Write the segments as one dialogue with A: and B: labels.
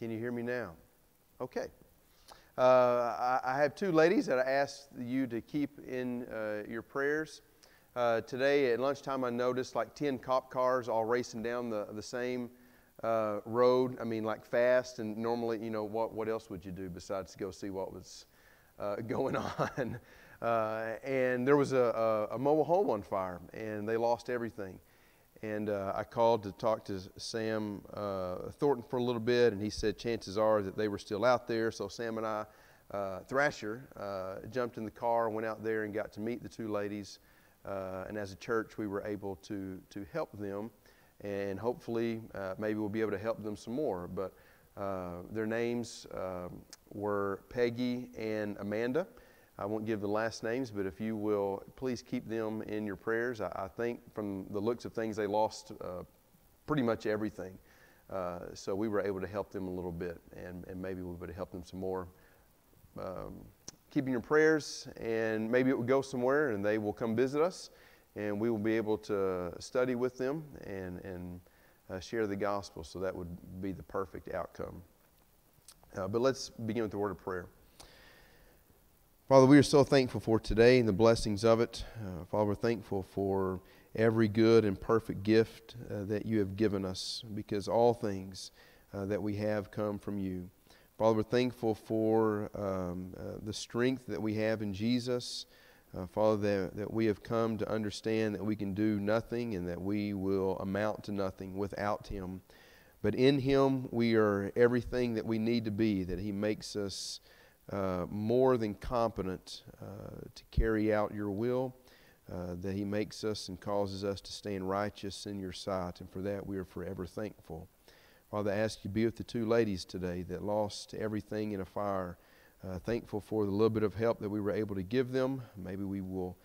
A: Can you hear me now? Okay. I have two ladies that I asked you to keep in your prayers. Today at lunchtime I noticed like 10 cop cars all racing down the same road. I mean, like fast, and normally, you know, what else would you do besides go see what was going on? And there was a mobile home on fire, and they lost everything. And I called to talk to Sam Thornton for a little bit, and he said chances are that they were still out there. So Sam and I, Thrasher, jumped in the car, went out there and got to meet the two ladies. And as a church, we were able to help them, and hopefully maybe we'll be able to help them some more. But their names were Peggy and Amanda. I won't give the last names, but if you will, please keep them in your prayers. I think from the looks of things, they lost pretty much everything. So we were able to help them a little bit, and maybe we would have helped them some more. Keep in your prayers, and maybe it will go somewhere, and they will come visit us, and we will be able to study with them and share the gospel. So that would be the perfect outcome. But let's begin with the word of prayer. Father, we are so thankful for today and the blessings of it. Father, we're thankful for every good and perfect gift that you have given us, because all things that we have come from you. Father, we're thankful for the strength that we have in Jesus. Father, that we have come to understand that we can do nothing and that we will amount to nothing without Him. But in Him we are everything that we need to be, that He makes us more than competent to carry out your will, that He makes us and causes us to stand righteous in your sight, and for that we are forever thankful. Father, I ask you to be with the two ladies today that lost everything in a fire. Thankful for the little bit of help that we were able to give them. Maybe we will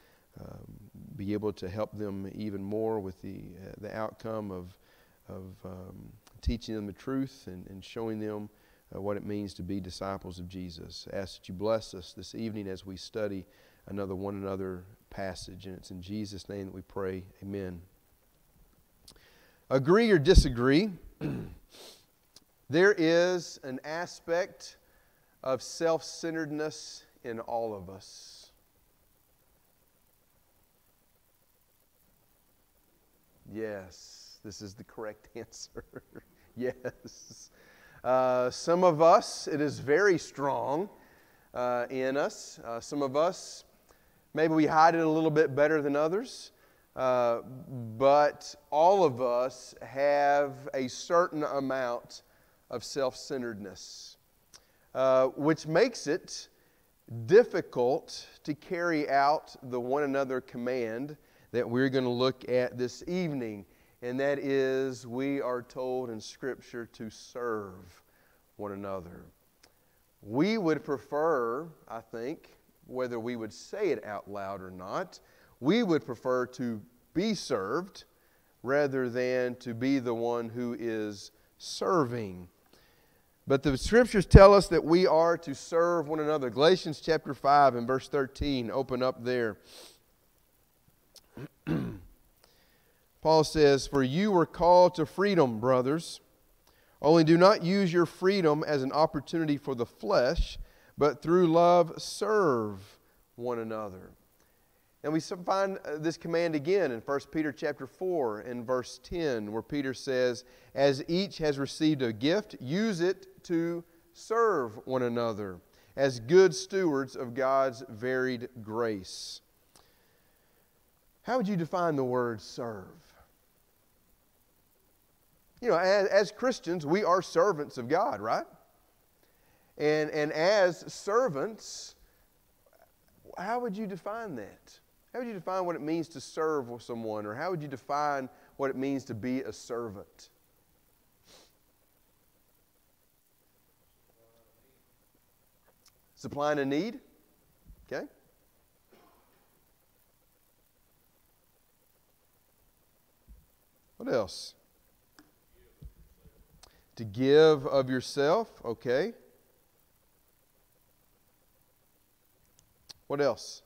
A: be able to help them even more with the outcome of teaching them the truth and showing them what it means to be disciples of Jesus. I ask that you bless us this evening as we study one another passage, and it's in Jesus' name that we pray. Amen. Agree or disagree, there is an aspect of self-centeredness in all of us. Yes, this is the correct answer. Yes. Some of us, it is very strong in us. Some of us, maybe we hide it a little bit better than others. But all of us have a certain amount of self-centeredness, which makes it difficult to carry out the one another command that we're going to look at this evening. And that is, we are told in Scripture to serve one another. We would prefer, I think, whether we would say it out loud or not, we would prefer to be served rather than to be the one who is serving. But the Scriptures tell us that we are to serve one another. Galatians chapter 5 and verse 13, open up there. Paul says, "For you were called to freedom, brothers. Only do not use your freedom as an opportunity for the flesh, but through love serve one another." And we find this command again in 1 Peter chapter 4 and verse 10, where Peter says, "As each has received a gift, use it to serve one another as good stewards of God's varied grace." How would you define the word serve? You know, as Christians, we are servants of God, right? And as servants, how would you define that? How would you define what it means to serve someone? Or how would you define what it means to be a servant? Supplying a need? Okay. What else? To give of yourself. Okay. What else?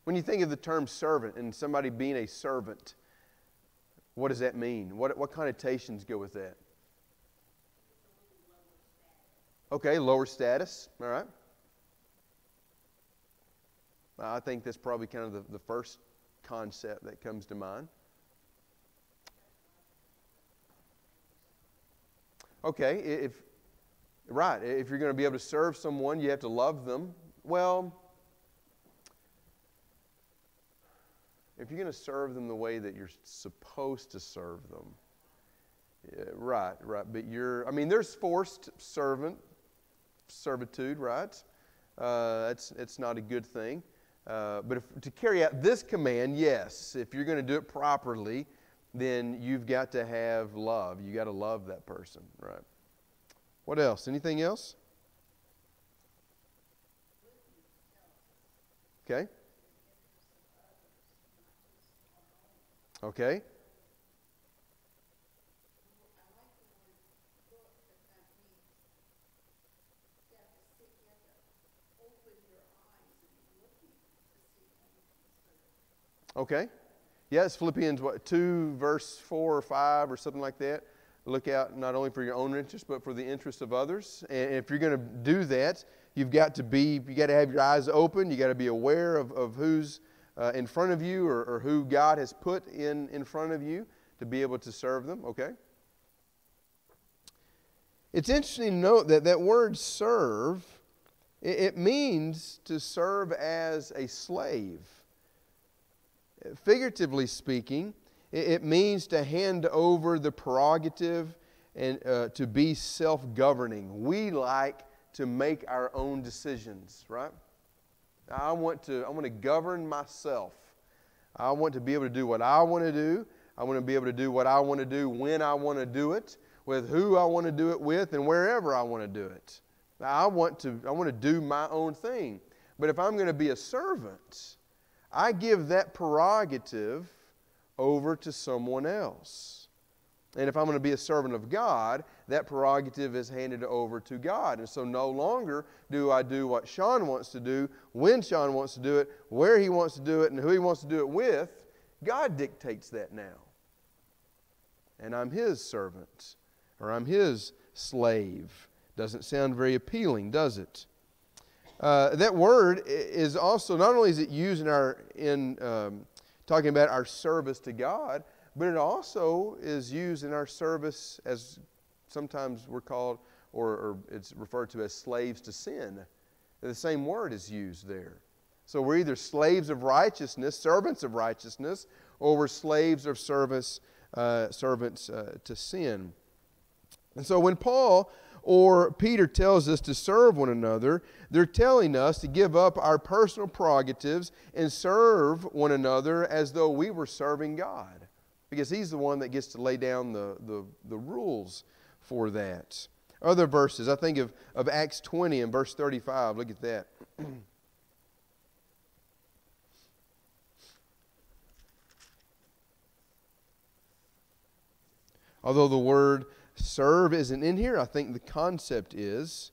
A: When you think of the term servant and somebody being a servant, what does that mean? What connotations go with that? Okay, lower status. All right. I think that's probably kind of the first concept that comes to mind. Okay, if you're going to be able to serve someone, you have to love them. Well, if you're going to serve them the way that you're supposed to serve them, right. But there's forced servitude, right? It's not a good thing. But to carry out this command, yes, if you're going to do it properly, then you've got to have love. You got to love that person, right? What else? Anything else? Okay. Okay. Okay. Yes, Philippians 2, verse 4 or 5 or something like that. Look out not only for your own interest, but for the interest of others. And if you're going to do that, you got to have your eyes open. You got to be aware of who's in front of you or who God has put in front of you to be able to serve them. Okay. It's interesting to note that word serve, it means to serve as a slave. Figuratively speaking, it means to hand over the prerogative and to be self-governing. We like to make our own decisions, right? I want to govern myself. I want to be able to do what I want to do. I want to be able to do what I want to do when I want to do it, with who I want to do it with, and wherever I want to do it. I want to do my own thing. But if I'm going to be a servant, I give that prerogative over to someone else. And if I'm going to be a servant of God, that prerogative is handed over to God. And so no longer do I do what Sean wants to do, when Sean wants to do it, where he wants to do it, and who he wants to do it with. God dictates that now. And I'm His servant, or I'm His slave. Doesn't sound very appealing, does it? That word is also, not only is it used in talking about our service to God, but it also is used in our service as sometimes we're called, or it's referred to as slaves to sin. The same word is used there. So we're either slaves of righteousness, servants of righteousness, or we're slaves of servants to sin. And so when Paul or Peter tells us to serve one another, they're telling us to give up our personal prerogatives and serve one another as though we were serving God. Because He's the one that gets to lay down the rules for that. Other verses, I think of Acts 20 and verse 35. Look at that. Although the word serve isn't in here, I think the concept is.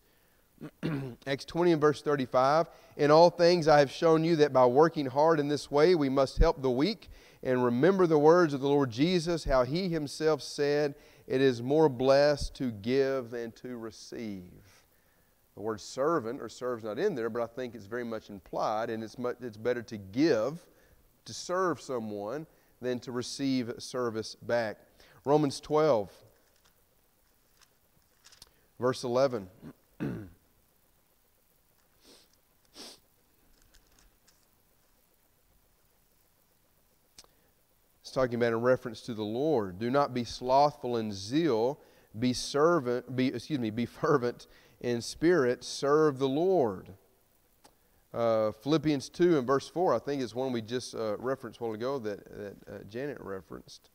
A: Acts 20 and verse 35. In all things I have shown you that by working hard in this way we must help the weak and remember the words of the Lord Jesus, how He Himself said, it is more blessed to give than to receive. The word servant or serve's not in there, but I think it's very much implied, and it's better to give, to serve someone, than to receive service back. Romans 12, verse 11. It's talking about in reference to the Lord. Do not be slothful in zeal, be fervent in spirit, serve the Lord. Philippians 2 and verse 4, I think is one we just referenced a while ago that Janet referenced.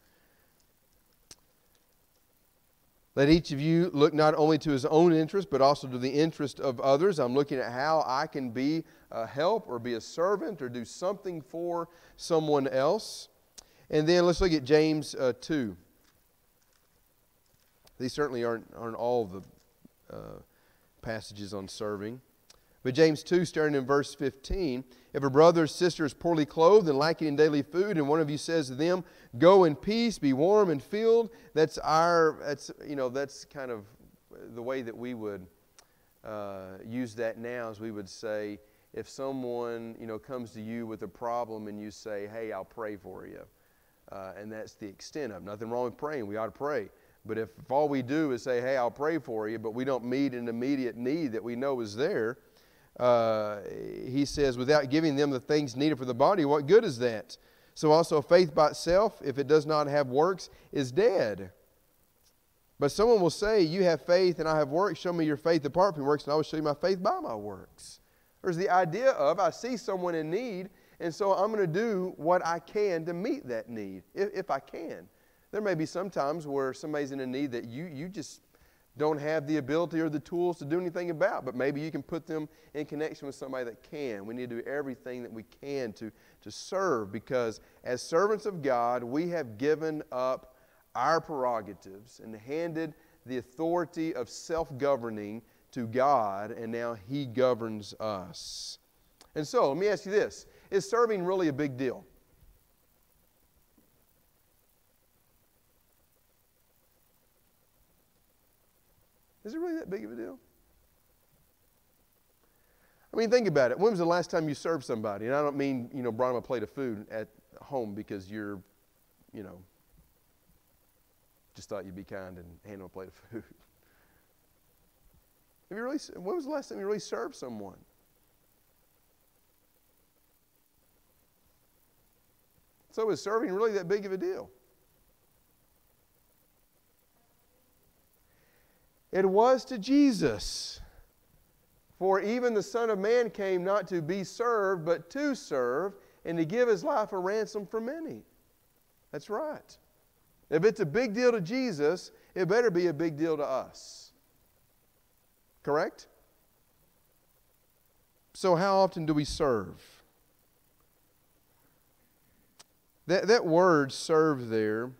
A: Let each of you look not only to his own interest, but also to the interest of others. I'm looking at how I can be a help or be a servant or do something for someone else. And then let's look at James 2. These certainly aren't all the passages on serving. But James 2, starting in verse 15, if a brother or sister is poorly clothed and lacking in daily food, and one of you says to them, go in peace, be warm and filled, that's kind of the way that we would use that now, is we would say, if someone, comes to you with a problem and you say, hey, I'll pray for you. And that's the extent of it. Nothing wrong with praying. We ought to pray. But if all we do is say, hey, I'll pray for you, but we don't meet an immediate need that we know is there, he says, without giving them the things needed for the body, what good is that? So also faith by itself, if it does not have works, is dead. But someone will say, you have faith and I have works. Show me your faith apart from works, and I will show you my faith by my works. There's the idea of, I see someone in need, and so I'm going to do what I can to meet that need, if I can. There may be some times where somebody's in a need that you just don't have the ability or the tools to do anything about, but maybe you can put them in connection with somebody that can. We need to do everything that we can to serve, because as servants of God, we have given up our prerogatives and handed the authority of self-governing to God, and now He governs us. And so, let me ask you this. Is serving really a big deal? Is it really that big of a deal? I mean, think about it. When was the last time you served somebody? And I don't mean, brought them a plate of food at home because you're, just thought you'd be kind and hand them a plate of food. When was the last time you really served someone? So is serving really that big of a deal? It was to Jesus. For even the Son of Man came not to be served, but to serve, and to give His life a ransom for many. That's right. If it's a big deal to Jesus, it better be a big deal to us. Correct? So how often do we serve? That word serve there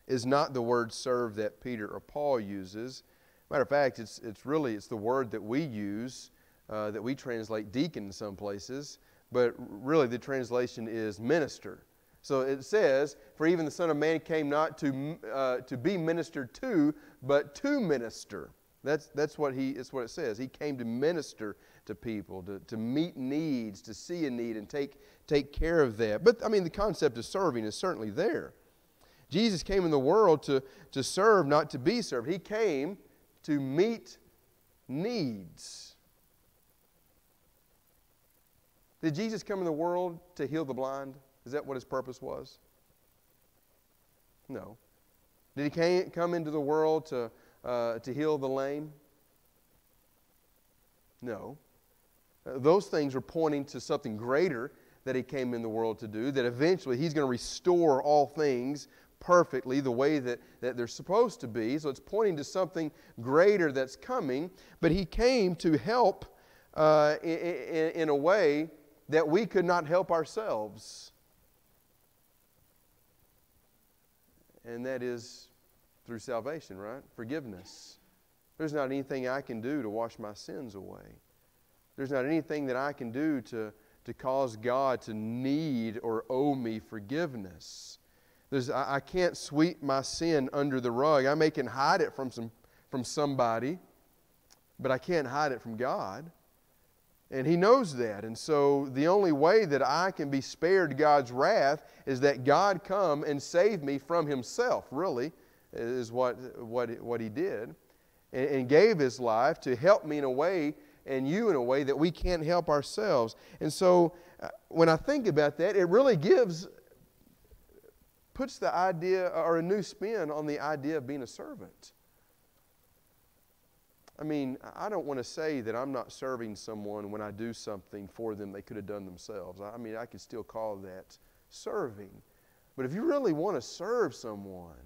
A: is not the word serve that Peter or Paul uses. Matter of fact, it's the word that we use, that we translate deacon in some places, but really the translation is minister. So it says, for even the Son of Man came not to be ministered to, but to minister. That's what it says. He came to minister to people, to meet needs, to see a need and take care of that. But I mean, the concept of serving is certainly there. Jesus came in the world to serve, not to be served. He came to meet needs. Did Jesus come in the world to heal the blind? Is that what His purpose was? No. Did He come into the world to heal the lame? No. Those things were pointing to something greater that He came in the world to do, that eventually He's going to restore all things perfectly the way that they're supposed to be. So it's pointing to something greater that's coming. But He came to help in a way that we could not help ourselves. And that is through salvation, right? Forgiveness. There's not anything I can do to wash my sins away. There's not anything that I can do to cause God to need or owe me forgiveness. I can't sweep my sin under the rug. I can hide it from somebody, but I can't hide it from God. And He knows that. And so the only way that I can be spared God's wrath is that God come and save me from Himself, really, is what He did. And gave His life to help me in a way, and you in a way, that we can't help ourselves. And so when I think about that, it really puts the idea, or a new spin on the idea of being a servant. I mean, I don't want to say that I'm not serving someone when I do something for them they could have done themselves. I mean, I could still call that serving. But if you really want to serve someone,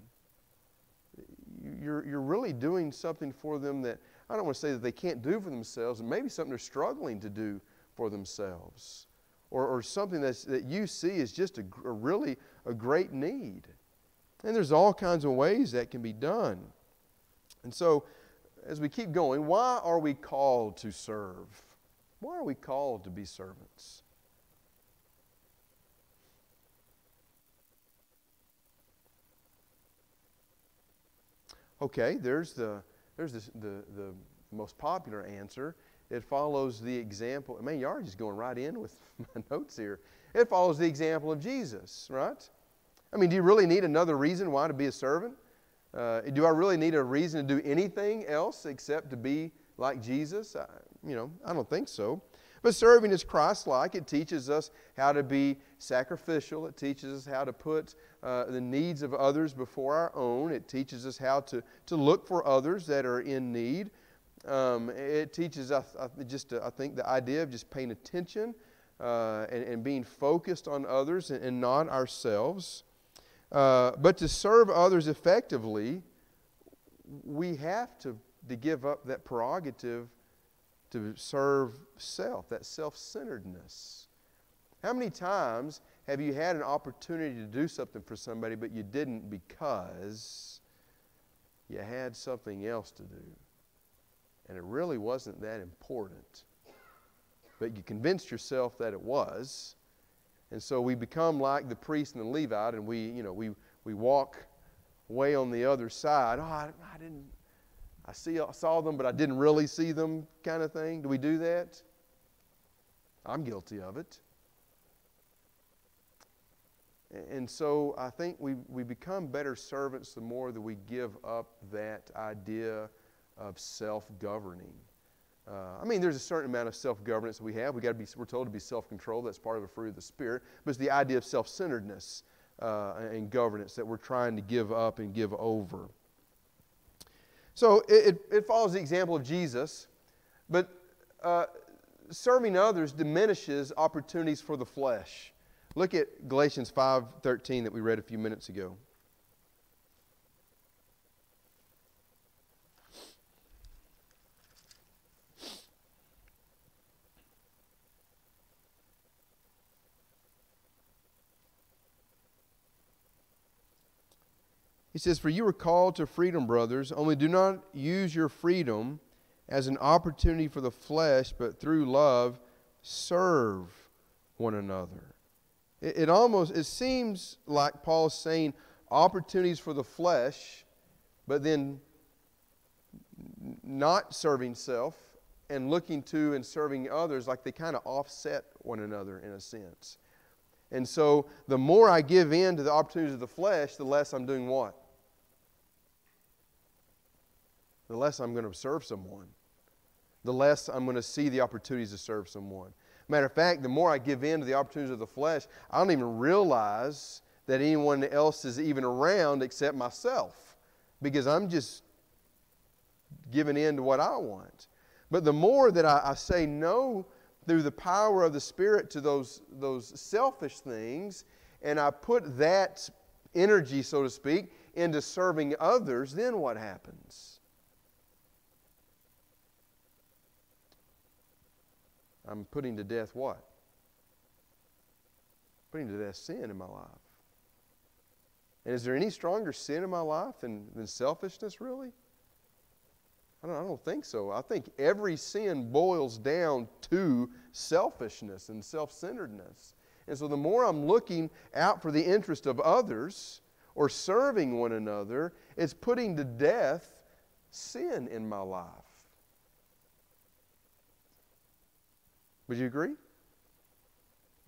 A: you're really doing something for them that, I don't want to say that they can't do for themselves, and maybe something they're struggling to do for themselves. Or something that you see is just a really great need. And there's all kinds of ways that can be done. And so, as we keep going, why are we called to serve? Why are we called to be servants? Okay, there's the most popular answer. It follows the example. Man, you're just going right in with my notes here. It follows the example of Jesus, right? I mean, do you really need another reason why to be a servant? Do I really need a reason to do anything else except to be like Jesus? I don't think so. But serving is Christ-like. It teaches us how to be sacrificial. It teaches us how to put the needs of others before our own. It teaches us how to look for others that are in need. It teaches us I think the idea of just paying attention and being focused on others and not ourselves. But to serve others effectively, we have to give up that prerogative to serve self, that self-centeredness. How many times have you had an opportunity to do something for somebody, but you didn't because you had something else to do? And it really wasn't that important. But you convinced yourself that it was. And so we become like the priest and the Levite, and we walk way on the other side. I saw them, but I didn't really see them, kind of thing. Do we do that? I'm guilty of it. And so I think we become better servants the more that we give up that idea of self-governing. There's a certain amount of self-governance we have. We're told to be self-controlled. That's part of a fruit of the Spirit. But it's the idea of self-centeredness and governance that we're trying to give up and give over. So it follows the example of Jesus, but serving others diminishes opportunities for the flesh. Look at Galatians 5:13 that we read a few minutes ago. He says, "For you were called to freedom, brothers, only do not use your freedom as an opportunity for the flesh, but through love serve one another." It seems like Paul's saying opportunities for the flesh, but then not serving self and looking to and serving others, like they kind of offset one another in a sense. And so the more I give in to the opportunities of the flesh, the less I'm doing what? The less I'm going to serve someone. The less I'm going to see the opportunities to serve someone. Matter of fact, the more I give in to the opportunities of the flesh, I don't even realize that anyone else is even around except myself, because I'm just giving in to what I want. But the more that I say no through the power of the Spirit to those selfish things, and I put that energy, so to speak, into serving others, then what happens? I'm putting to death what? Putting to death sin in my life. And is there any stronger sin in my life than selfishness, really? I don't think so. I think every sin boils down to selfishness and self-centeredness. And so the more I'm looking out for the interest of others or serving one another, it's putting to death sin in my life. Would you agree?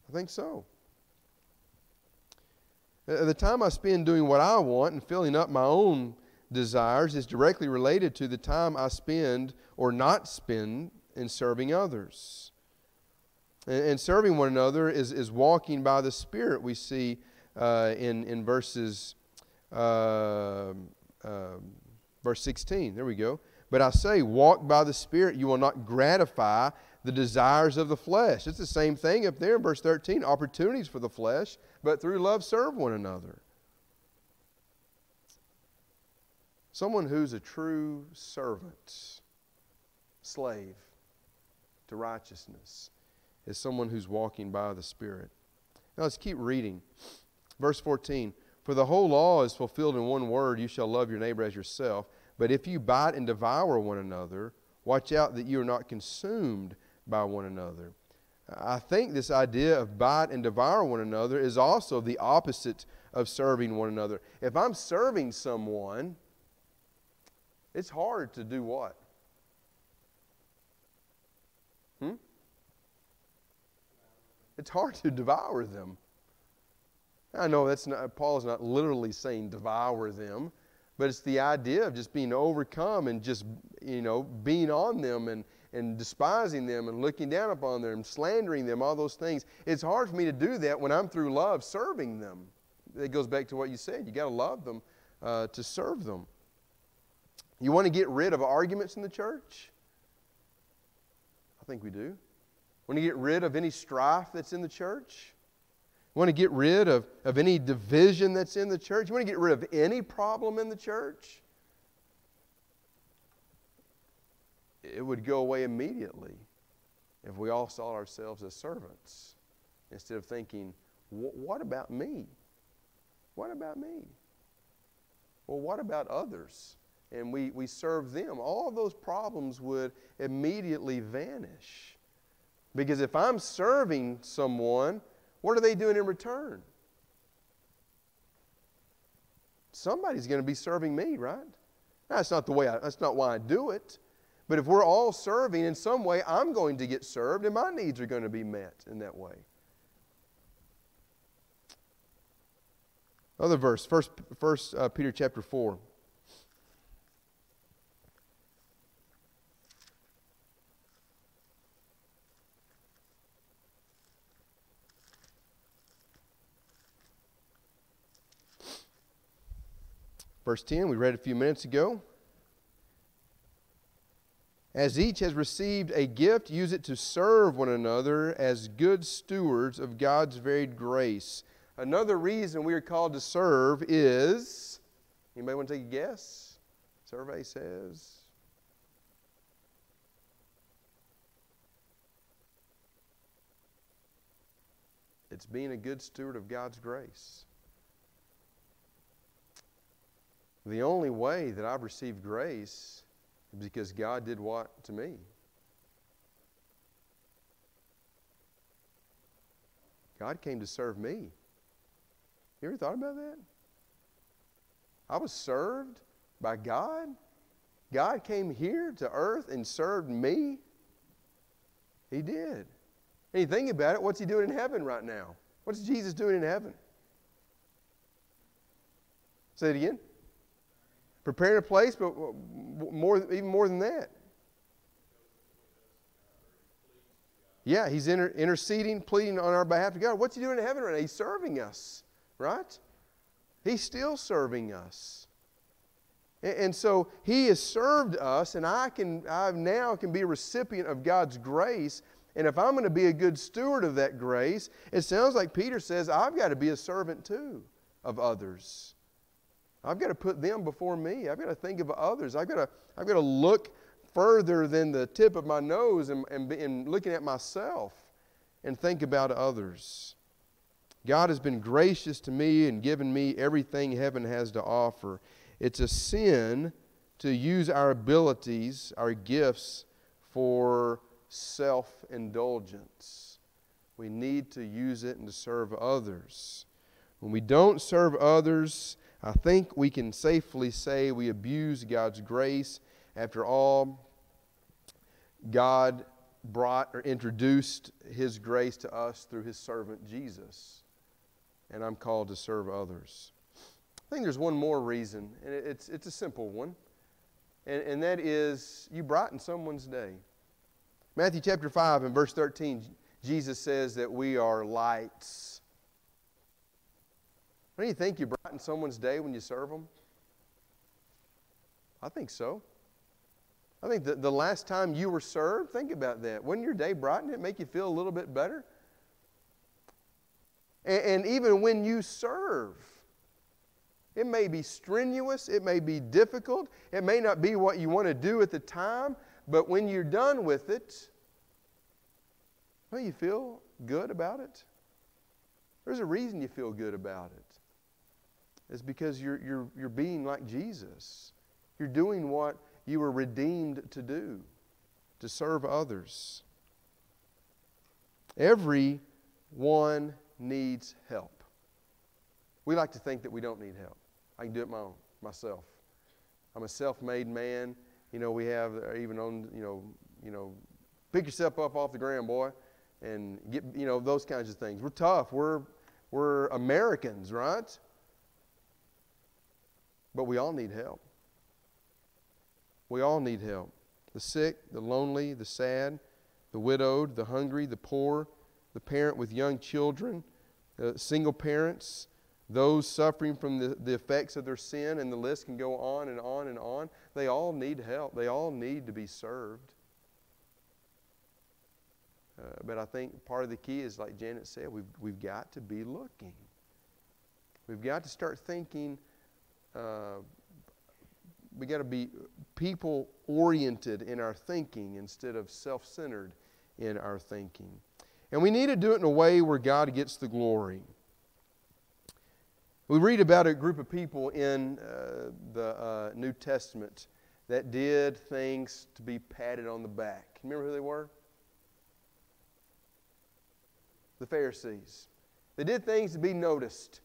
A: I think so. The time I spend doing what I want and filling up my own desires is directly related to the time I spend or not spend in serving others. And serving one another is walking by the Spirit, we see in verse 16. There we go. "But I say, walk by the Spirit, you will not gratify the desires of the flesh." It's the same thing up there in verse 13. Opportunities for the flesh, but through love serve one another. Someone who's a true servant, slave to righteousness, is someone who's walking by the Spirit. Now let's keep reading. Verse 14. "For the whole law is fulfilled in one word, you shall love your neighbor as yourself. But if you bite and devour one another, watch out that you are not consumed by one another. I think this idea of bite and devour one another is also the opposite of serving one another. If I'm serving someone, it's hard to do what? It's hard to devour them. I know Paul's not literally saying devour them, but it's the idea of just being overcome and just, being on them and despising them and looking down upon them, slandering them, all those things. It's hard for me to do that when I'm through love serving them. It goes back to what you said. You got to love them to serve them. You want to get rid of arguments in the church? I think we do. Want to get rid of any strife that's in the church? Want to get rid of any division that's in the church? You want to get rid of any problem in the church? It would go away immediately if we all saw ourselves as servants instead of thinking, what about me? What about me? Well, what about others? And we serve them. All of those problems would immediately vanish. Because if I'm serving someone, what are they doing in return? Somebody's going to be serving me, right? That's not why I do it. But if we're all serving in some way, I'm going to get served and my needs are going to be met in that way. Another verse, First Peter chapter 4. Verse 10, we read a few minutes ago. As each has received a gift, use it to serve one another as good stewards of God's varied grace. Another reason we are called to serve is, anybody want to take a guess? Survey says, it's being a good steward of God's grace. The only way that I've received grace is because God did what to me? God came to serve me. You ever thought about that? I was served by God. God came here to earth and served me. He did. And you think about it, what's He doing in heaven right now? What's Jesus doing in heaven? Say it again. Preparing a place, but even more than that. Yeah, He's interceding, pleading on our behalf to God. What's He doing in heaven right now? He's serving us, right? He's still serving us. And so He has served us, and I now can be a recipient of God's grace. And if I'm going to be a good steward of that grace, it sounds like Peter says, I've got to be a servant too of others. I've got to put them before me. I've got to think of others. I've got to look further than the tip of my nose and looking at myself and think about others. God has been gracious to me and given me everything heaven has to offer. It's a sin to use our abilities, our gifts, for self-indulgence. We need to use it and to serve others. When we don't serve others, I think we can safely say we abuse God's grace. After all, God brought or introduced His grace to us through His servant Jesus. And I'm called to serve others. I think there's one more reason, and it's a simple one. And that is, you brighten someone's day. Matthew chapter 5 and verse 13, Jesus says that we are lights. Don't you think you brighten someone's day when you serve them? I think so. I think the last time you were served, think about that. Wouldn't your day brighten? It make you feel a little bit better? And even when you serve, it may be strenuous, it may be difficult, it may not be what you want to do at the time, but when you're done with it, don't you feel good about it? There's a reason you feel good about it. It's because you're being like Jesus. You're doing what you were redeemed to do, to serve others. Everyone needs help. We like to think that we don't need help. I can do it myself. I'm a self-made man. We have even on, pick yourself up off the ground, boy, and get, those kinds of things. We're tough. We're Americans, right? But we all need help. We all need help. The sick, the lonely, the sad, the widowed, the hungry, the poor, the parent with young children, single parents, those suffering from the effects of their sin, and the list can go on and on and on. They all need help. They all need to be served. But I think part of the key is, like Janet said, we've got to be looking. We've got to start thinking. We got to be people-oriented in our thinking instead of self-centered in our thinking. And we need to do it in a way where God gets the glory. We read about a group of people in the New Testament that did things to be patted on the back. Can you remember who they were? The Pharisees. They did things to be noticed.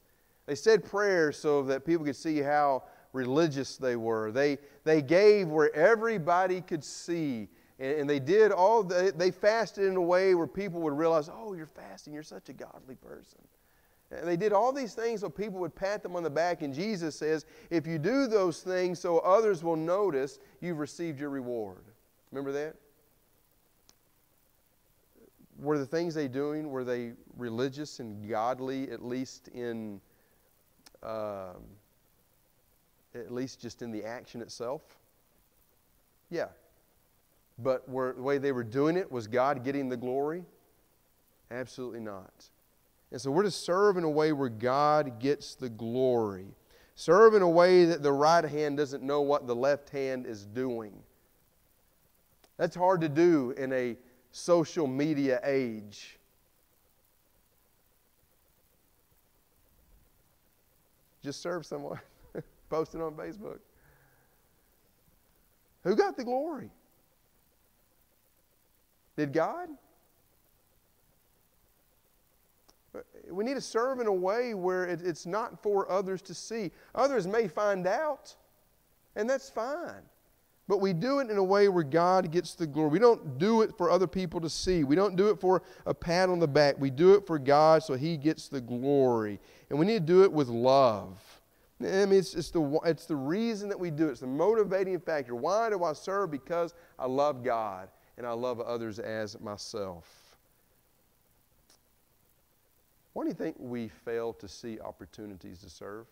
A: They said prayers so that people could see how religious they were. They gave where everybody could see. And they did they fasted in a way where people would realize, oh, you're fasting, you're such a godly person. And they did all these things so people would pat them on the back. And Jesus says, if you do those things so others will notice, you've received your reward. Remember that? Were the things they doing, were they religious and godly, at least just in the action itself? Yeah. But the way they were doing it, was God getting the glory? Absolutely not. And so we're to serve in a way where God gets the glory. Serve in a way that the right hand doesn't know what the left hand is doing. That's hard to do in a social media age. Just serve someone. Post it on Facebook. Who got the glory? Did God? We need to serve in a way where it's not for others to see. Others may find out, and that's fine. But we do it in a way where God gets the glory. We don't do it for other people to see. We don't do it for a pat on the back. We do it for God so He gets the glory. And we need to do it with love. I mean, it's the reason that we do it. It's the motivating factor. Why do I serve? Because I love God and I love others as myself. Why do you think we fail to see opportunities to serve?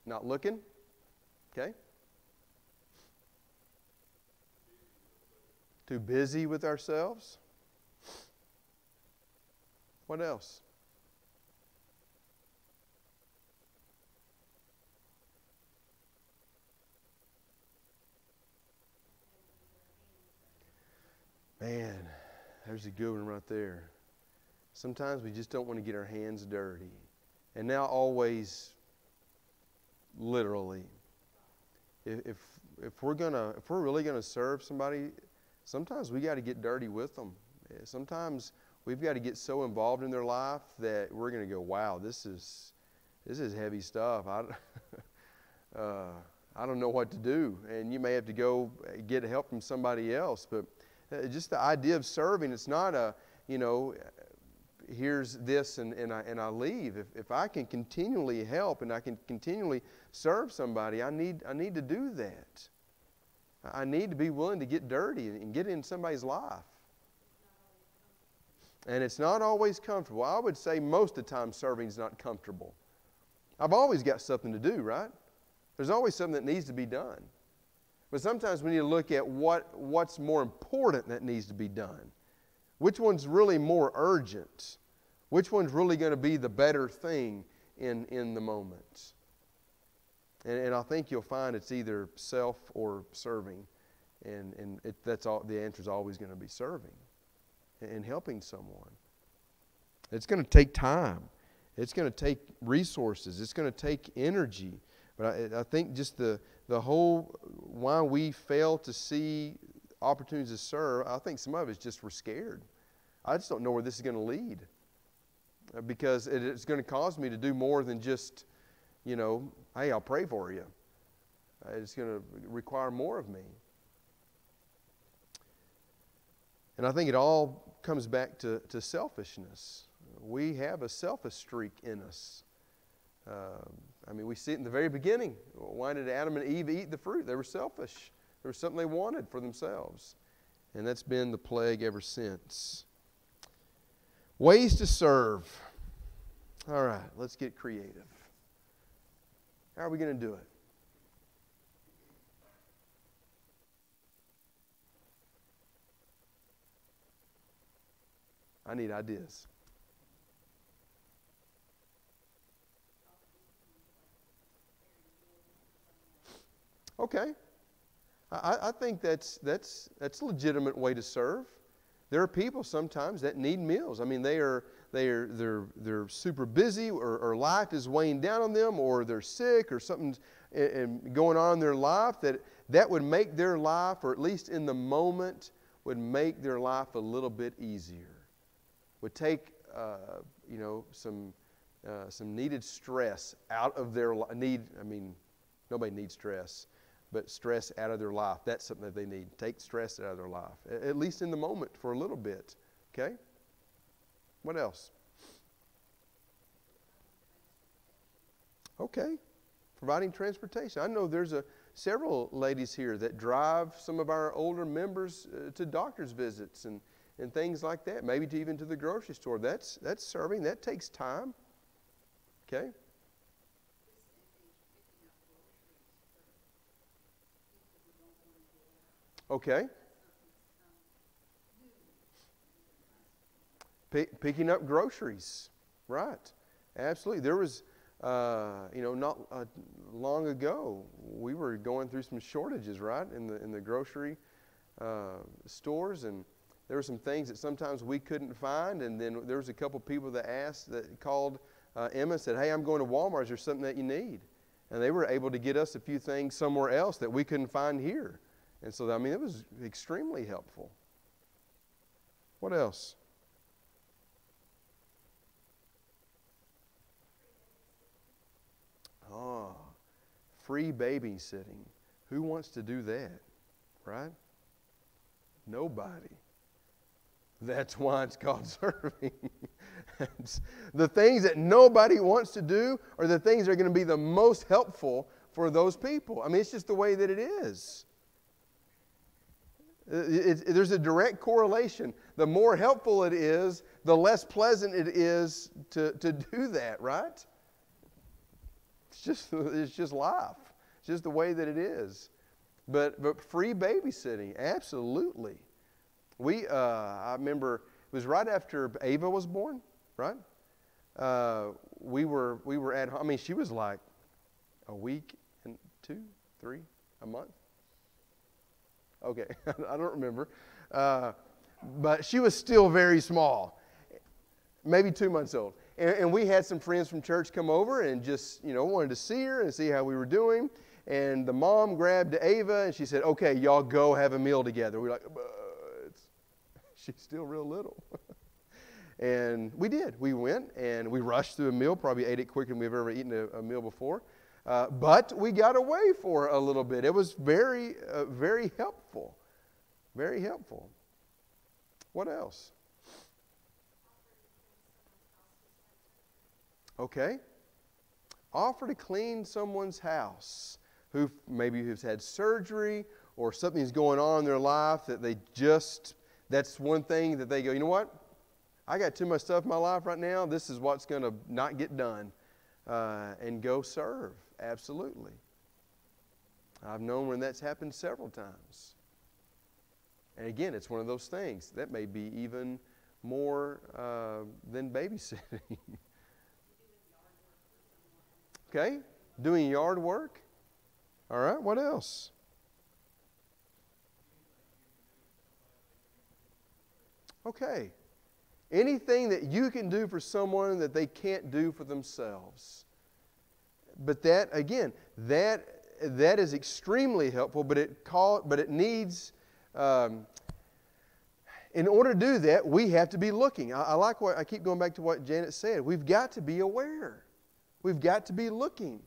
A: Not looking? Okay. Too busy with ourselves? What else? Man, there's a good one right there. Sometimes we just don't want to get our hands dirty. And now always, literally, if we're really gonna serve somebody, sometimes we got to get dirty with them. Sometimes we've got to get so involved in their life that we're going to go, wow, this is heavy stuff. I don't know what to do. And you may have to go get help from somebody else. But just the idea of serving, it's not here's this and I leave. If I can continually help and I can continually serve somebody, I need to do that. I need to be willing to get dirty and get in somebody's life. And it's not always comfortable. I would say most of the time serving is not comfortable. I've always got something to do, right? There's always something that needs to be done. But sometimes we need to look at what's more important that needs to be done. Which one's really more urgent? Which one's really going to be the better thing in the moment? And I think you'll find it's either self or serving. And that's all. The answer is always going to be serving and helping someone. It's going to take time. It's going to take resources. It's going to take energy. But I think just the whole why we fail to see opportunities to serve, I think some of it's just we're scared. I just don't know where this is going to lead. Because it's going to cause me to do more than just, hey, I'll pray for you. It's going to require more of me. And I think it all comes back to selfishness. We have a selfish streak in us. We see it in the very beginning. Why did Adam and Eve eat the fruit? They were selfish. There was something they wanted for themselves. And that's been the plague ever since. Ways to serve. All right, let's get creative. How are we going to do it? I need ideas. Okay. I think that's a legitimate way to serve. There are people sometimes that need meals. They're super busy, or life is weighing down on them, or they're sick, or something's going on in their life that would make their life, or at least in the moment, would make their life a little bit easier. Would take some needed stress out of their need. Nobody needs stress. But stress out of their life, that's something that they need. Take stress out of their life, at least in the moment for a little bit. Okay? What else? Okay. Providing transportation. I know there's several ladies here that drive some of our older members to doctor's visits and things like that. Maybe even to the grocery store. That's serving. That takes time. Okay? Okay. Picking up groceries. Right. Absolutely. There was, not long ago, we were going through some shortages, right, in the grocery stores, and there were some things that sometimes we couldn't find, and then there was a couple people that called Emma and said, hey, I'm going to Walmart. Is there something that you need? And they were able to get us a few things somewhere else that we couldn't find here. And so, it was extremely helpful. What else? Free babysitting. Who wants to do that? Right? Nobody. That's why it's called serving. The things that nobody wants to do are the things that are going to be the most helpful for those people. It's just the way that it is. There's a direct correlation. The more helpful it is, the less pleasant it is to do that, right? It's just life. It's just the way that it is. But free babysitting, absolutely. I remember it was right after Ava was born, right? We were at home. She was like a week and 2, 3, a month. Okay, I don't remember. But she was still very small, maybe 2 months old. And we had some friends from church come over and just, wanted to see her and see how we were doing. And the mom grabbed Ava and she said, okay, y'all go have a meal together. We're like, she's still real little. And we did. We went and we rushed through a meal, probably ate it quicker than we've ever eaten a meal before. But we got away for a little bit. It was very, very helpful. Very helpful. What else? Okay. Offer to clean someone's house who maybe has had surgery or something's going on in their life that that's one thing that they go, you know what? I got too much stuff in my life right now. This is what's going to not get done. And go serve. Absolutely. I've known when that's happened several times. And again, it's one of those things. That may be even more than babysitting. Okay? Doing yard work. All right, what else? Okay. Anything that you can do for someone that they can't do for themselves. But that, again, that is extremely helpful, but it needs, in order to do that, we have to be looking. I keep going back to what Janet said. We've got to be aware. We've got to be looking.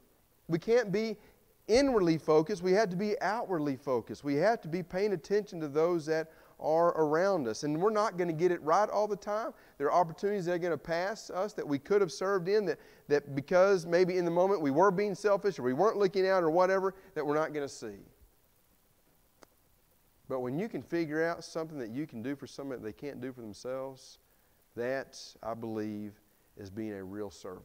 A: We can't be inwardly focused. We have to be outwardly focused. We have to be paying attention to those that are around us. And we're not going to get it right all the time. There are opportunities that are going to pass us that we could have served in that because maybe in the moment we were being selfish or we weren't looking out or whatever, that we're not going to see. But when you can figure out something that you can do for someone that they can't do for themselves, that, I believe, is being a real servant.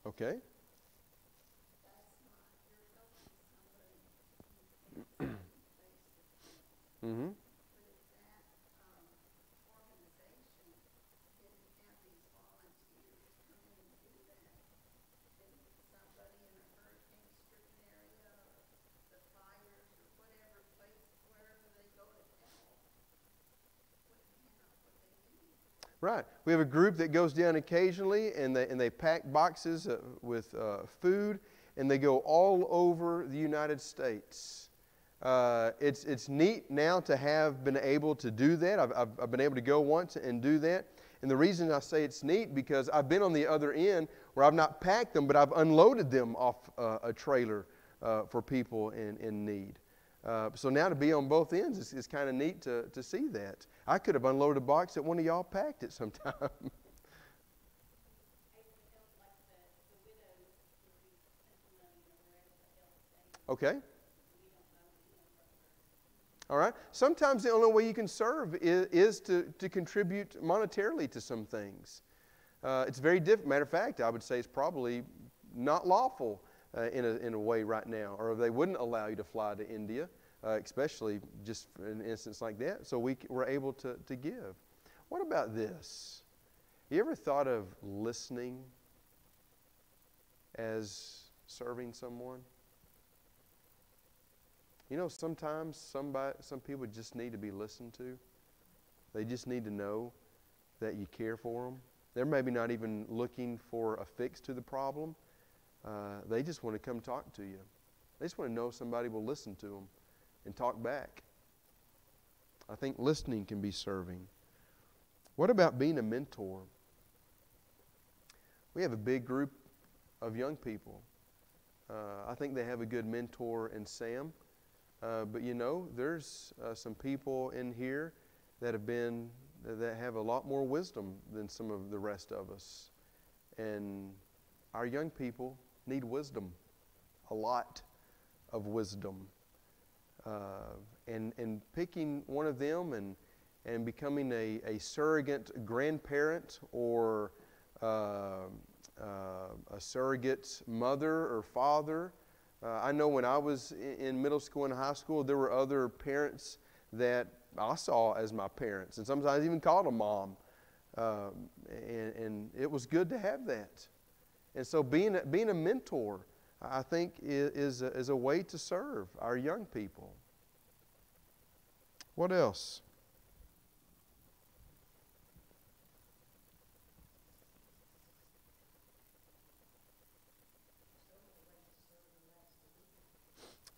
A: Okay. Mm-hmm. Right. We have a group that goes down occasionally, and they pack boxes with food, and they go all over the United States. It's neat now to have been able to do that. I've been able to go once and do that. And the reason I say it's neat because I've been on the other end where I've not packed them, but I've unloaded them off a trailer for people in need. So now to be on both ends is kind of neat to see that. I could have unloaded a box that one of y'all packed it sometime. Okay. All right. Sometimes the only way you can serve is to contribute monetarily to some things. It's very different. Matter of fact, I would say it's probably not lawful in a way right now, or they wouldn't allow you to fly to India, especially just in an instance like that. So we're able to give. What about this? You ever thought of listening as serving someone? You know, sometimes some people just need to be listened to. They just need to know that you care for them. They're maybe not even looking for a fix to the problem. They just want to come talk to you. They just want to know somebody will listen to them and talk back. I think listening can be serving. What about being a mentor? We have a big group of young people. I think they have a good mentor in Sam. But you know, there's some people in here that have a lot more wisdom than some of the rest of us. And our young people need wisdom, a lot of wisdom. And picking one of them and becoming a surrogate grandparent or a surrogate mother or father. I know when I was in middle school and high school, there were other parents that I saw as my parents, and sometimes I even called them mom. And it was good to have that. And so being a mentor, I think, is a way to serve our young people. What else?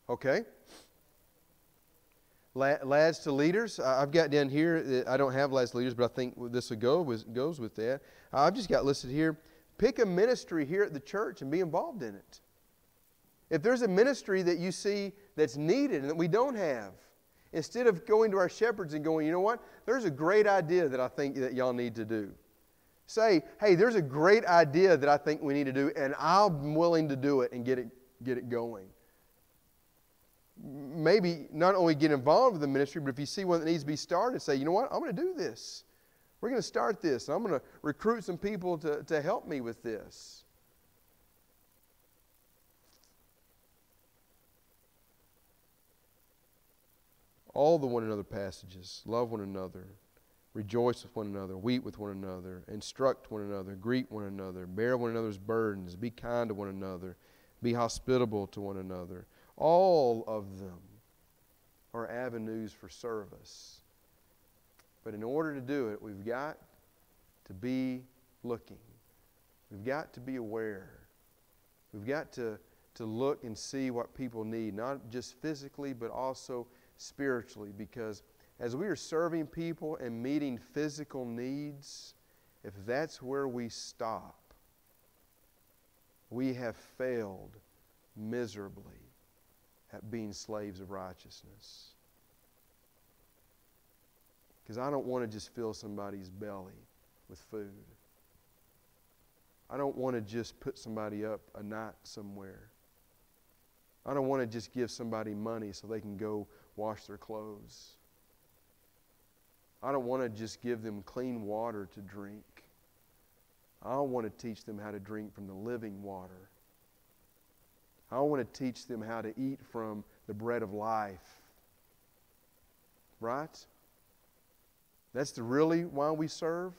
A: Okay. Lads to leaders. I've got down here, I don't have lads to leaders, but I think this goes with that. I've just got listed here, pick a ministry here at the church and be involved in it. If there's a ministry that you see that's needed and that we don't have, instead of going to our shepherds and going, you know what, there's a great idea that I think that y'all need to do. Say, hey, there's a great idea that I think we need to do, and I'm willing to do it and get it going. Maybe not only get involved with the ministry, but if you see one that needs to be started, say, you know what, I'm going to do this. We're going to start this. I'm going to recruit some people to help me with this. All the one another passages. Love one another. Rejoice with one another. Weep with one another. Instruct one another. Greet one another. Bear one another's burdens. Be kind to one another. Be hospitable to one another. All of them are avenues for service. But in order to do it, we've got to be looking. We've got to be aware. We've got to look and see what people need, not just physically, but also spiritually. Because as we are serving people and meeting physical needs, if that's where we stop, we have failed miserably at being slaves of righteousness. Because I don't want to just fill somebody's belly with food. I don't want to just put somebody up a night somewhere. I don't want to just give somebody money so they can go wash their clothes. I don't want to just give them clean water to drink. I want to teach them how to drink from the living water. I want to teach them how to eat from the bread of life. Right? That's really why we serve.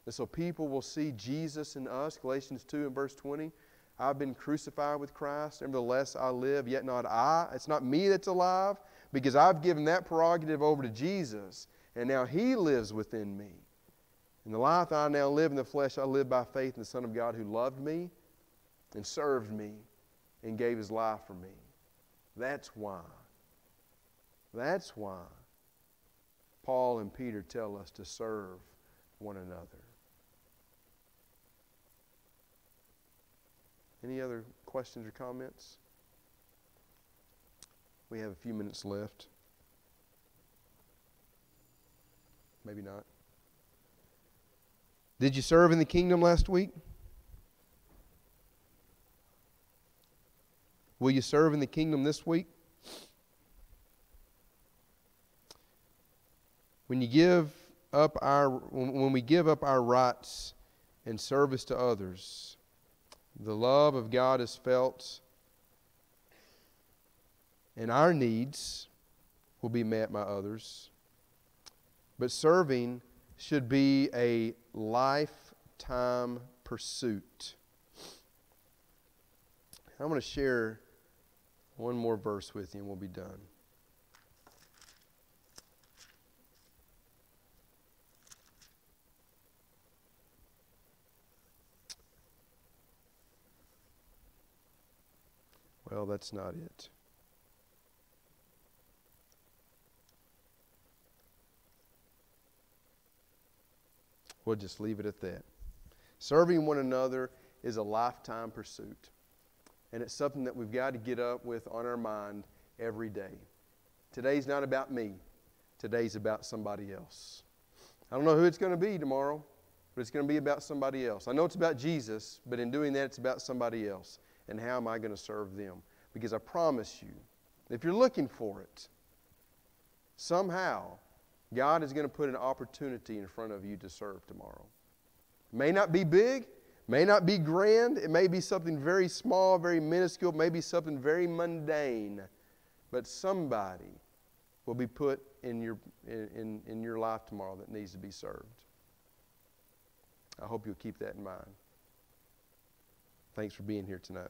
A: And so people will see Jesus in us. Galatians 2 and verse 20. I've been crucified with Christ. Nevertheless I live, yet not I. It's not me that's alive, because I've given that prerogative over to Jesus. And now He lives within me. In the life I now live in the flesh, I live by faith in the Son of God who loved me and served me and gave His life for me. That's why. That's why Paul and Peter tell us to serve one another. Any other questions or comments? We have a few minutes left. Maybe not. Did you serve in the kingdom last week? Will you serve in the kingdom this week? When we give up our rights and service to others, the love of God is felt, and our needs will be met by others. But serving should be a lifetime pursuit. I'm going to share one more verse with you and we'll be done. Well, that's not it. We'll just leave it at that. Serving one another is a lifetime pursuit. And it's something that we've got to get up with on our mind every day. Today's not about me. Today's about somebody else. I don't know who it's going to be tomorrow, but it's going to be about somebody else. I know it's about Jesus, but in doing that, it's about somebody else. And how am I going to serve them? Because I promise you, if you're looking for it, somehow God is going to put an opportunity in front of you to serve tomorrow. It may not be big, may not be grand, it may be something very small, very minuscule, maybe something very mundane, but somebody will be put in your life tomorrow that needs to be served. I hope you'll keep that in mind. Thanks for being here tonight.